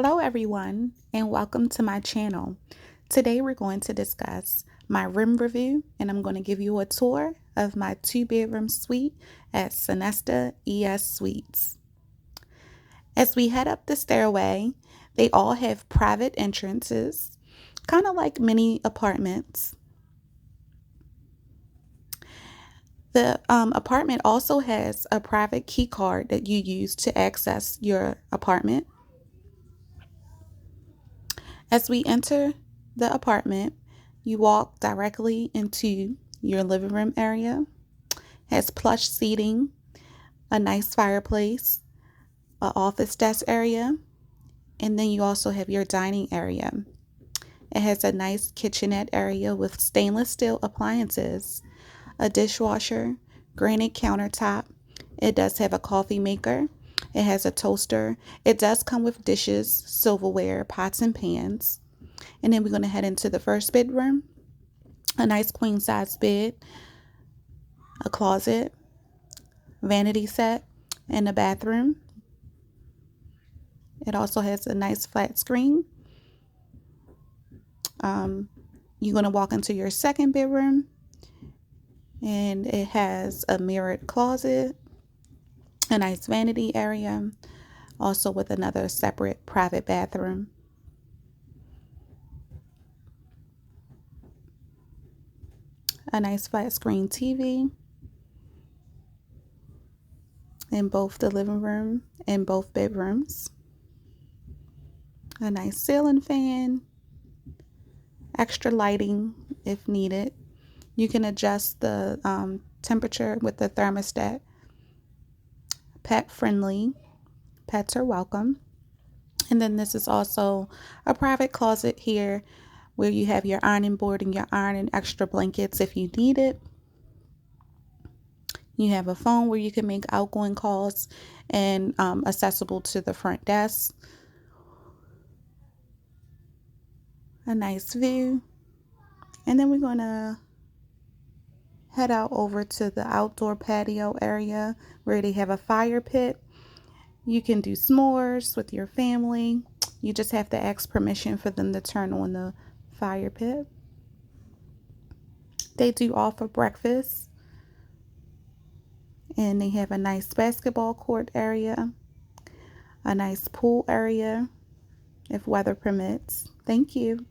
Hello everyone and welcome to my channel. Today we're going to discuss my room review and I'm going to give you a tour of my 2-bedroom suite at Sonesta ES Suites. As we head up the stairway, they all have private entrances, kind of like mini apartments. The apartment also has a private key card that you use to access your apartment. As we enter the apartment, you walk directly into your living room area. It has plush seating, a nice fireplace, an office desk area, and then you also have your dining area. It has a nice kitchenette area with stainless steel appliances, a dishwasher, granite countertop. It does have a coffee maker. It has a toaster. It does come with dishes, silverware, pots and pans. And then we're going to head into the first bedroom. A nice queen size bed, a closet, vanity set, and a bathroom. It also has a nice flat screen. You're going to walk into your second bedroom, and it has a mirrored closet, a nice vanity area, also with another separate private bathroom. A nice flat screen TV in both the living room and both bedrooms. A nice ceiling fan, extra lighting if needed. You can adjust the temperature with the thermostat. Pet friendly. Pets are welcome. And then this is also a private closet here where you have your ironing board and your iron and extra blankets if you need it. You have a phone where you can make outgoing calls and accessible to the front desk. A nice view. And then we're going to head out over to the outdoor patio area where they have a fire pit. You can do s'mores with your family. You just have to ask permission for them to turn on the fire pit. They do offer breakfast. And they have a nice basketball court area, a nice pool area if weather permits. Thank you.